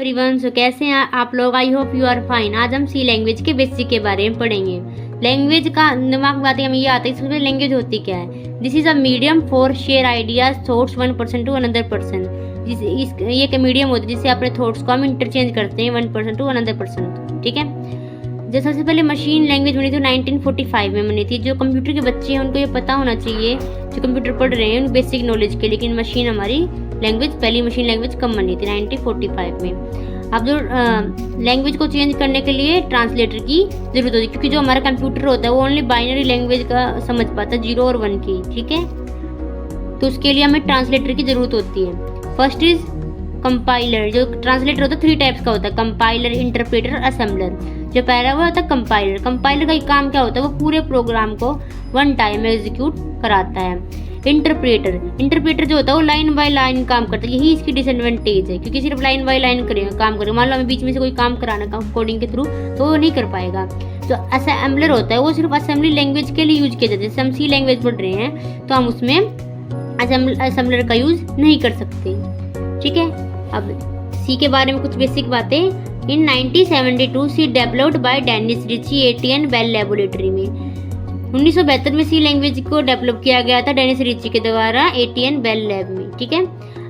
Everyone, सो कैसे हैं आप लोग? I hope you are fine. आज हम सी लैंग्वेज के बेसिक के बारे में पढ़ेंगे। लैंग्वेज का दिमाग में आते हमें ये आता है सबसे पहले लैंग्वेज होती क्या है। This is a medium for share ideas thoughts one person to another person. ये एक मीडियम होती है जिससे अपने थॉट्स को हम इंटरचेंज करते हैं one person to another person. ठीक है। जो सबसे पहले मशीन लैंग्वेज बनी थी 1945 में बनी थी। जो कंप्यूटर के बच्चे हैं उनको ये पता होना चाहिए, जो कंप्यूटर पढ़ रहे हैं बेसिक नॉलेज के। लेकिन मशीन हमारी लैंग्वेज पहली मशीन लैंग्वेज कब बनी थी 1945 में। अब जो लैंग्वेज को चेंज करने के लिए ट्रांसलेटर की जरूरत होती है, क्योंकि जो हमारा कंप्यूटर होता है वो ओनली बाइनरी लैंग्वेज का समझ पाता है, 0 और 1 की। ठीक है, तो उसके लिए हमें ट्रांसलेटर की जरूरत होती है। First is compiler. जो ट्रांसलेटर होता है 3 टाइप्स का होता है, कंपाइलर, इंटरप्रेटर, असेंबलर। जो पहला वो होता है कंपाइलर। कंपाइलर का काम क्या होता है, वो पूरे प्रोग्राम को वन टाइम में एग्जीक्यूट कराता है। इंटरप्रेटर जो होता है वो लाइन बाय लाइन काम करता है। यही इसकी डिसएडवांटेज है, क्योंकि सिर्फ लाइन बाय लाइन काम करेगा। मान लो हमें बीच में से कोई काम कराना कोडिंग के थ्रू, तो वो नहीं कर पाएगा। जो असेंबलर होता है वो सिर्फ असेंबली लैंग्वेज के लिए यूज किया जाता है। जैसे हम सी लैंग्वेज पढ़ रहे हैं तो हम उसमें असेंबलर का यूज नहीं कर सकते। ठीक है। अब सी के बारे में कुछ बेसिक बातें। In 1972 C developed by Dennis Ritchie AT&T Bell laboratory में। 1972 में सी लैंग्वेज को डेवलप किया गया था डेनिस रिची के द्वारा एटीएन बेल लैब में। ठीक है।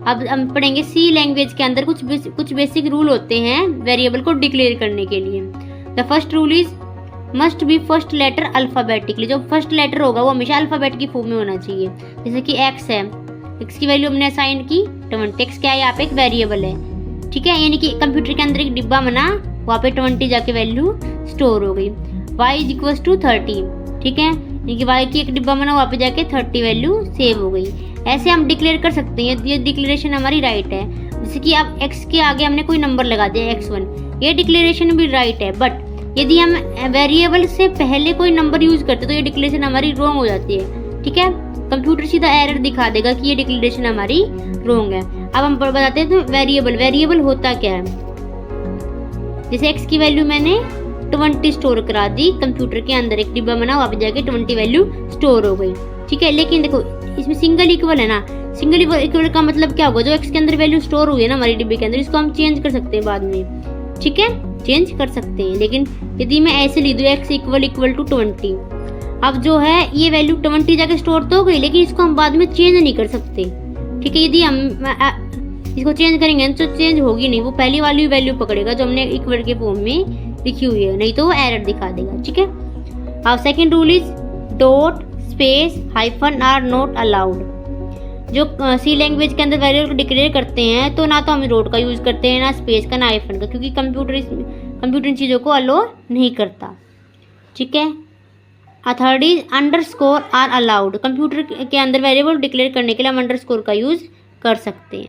अब हम पढ़ेंगे सी लैंग्वेज के अंदर कुछ बेसिक रूल होते हैं वेरिएबल को डिक्लेयर करने के लिए। The first rule is must be first letter alphabetically. जो फर्स्ट लेटर होगा वो हमेशा अल्फाबेट की फॉर्म में होना चाहिए। जैसे कि एक्स है, एक्स की वैल्यू हमने असाइन की 20। एक्स क्या है, यहाँ पे एक वेरिएबल है। ठीक है, यानी कि कंप्यूटर के अंदर एक डिब्बा बना, वहाँ पे 20 जाके वैल्यू स्टोर हो गई। y is equal to 30। ठीक है, यानी कि y की एक डिब्बा बना, वहाँ पे जाके 30 वैल्यू सेव हो गई। ऐसे हम डिक्लेयर कर सकते हैं, ये डिक्लेरेशन हमारी राइट है। जैसे कि अब x के आगे हमने कोई नंबर लगा दिया x1, ये डिक्लेरेशन भी राइट है। बट यदि हम वेरिएबल से पहले कोई नंबर यूज करते तो ये डिक्लेरेशन हमारी रॉन्ग हो जाती है। ठीक है, कंप्यूटर सीधा एरर दिखा देगा कि ये डिक्लेरेशन हमारी रॉन्ग है। अब हम बताते हैं तो वेरिएबल होता क्या है। जैसे x की वैल्यू मैंने 20 स्टोर करा दी, कंप्यूटर के अंदर एक डिब्बा बना, वहाँ पे जाके 20 वैल्यू स्टोर हो गई। ठीक है, लेकिन देखो इसमें सिंगल इक्वल है ना। सिंगल इक्वल का मतलब क्या होगा, जो x के अंदर वैल्यू स्टोर हुई है ना हमारी डिब्बे के अंदर, इसको हम चेंज कर सकते हैं बाद में। ठीक है, चेंज कर सकते हैं। लेकिन यदि मैं ऐसे लिख दूँ x इक्वल टू 20, अब जो है ये वैल्यू 20 जाके स्टोर तो हो गई, लेकिन इसको हम बाद में चेंज नहीं कर सकते। ठीक है, यदि हम इसको चेंज करेंगे तो चेंज होगी नहीं, वो पहली वाली वैल्यू पकड़ेगा जो हमने इक्वल के फॉर्म में लिखी हुई है, नहीं तो वो एरर दिखा देगा। ठीक है। अब second rule is dot space hyphen are not allowed. जो सी लैंग्वेज के अंदर वेरिएबल को डिक्लेयर करते हैं तो ना तो हम डॉट का यूज करते हैं, ना स्पेस का, ना हाइफन का, क्योंकि कंप्यूटर इन चीज़ों को अलो नहीं करता। ठीक है। Third is underscore are allowed. Computer के अंदर वेरिएबल डिक्लेयर करने के लिए हम अंडरस्कोर का यूज कर सकते हैं।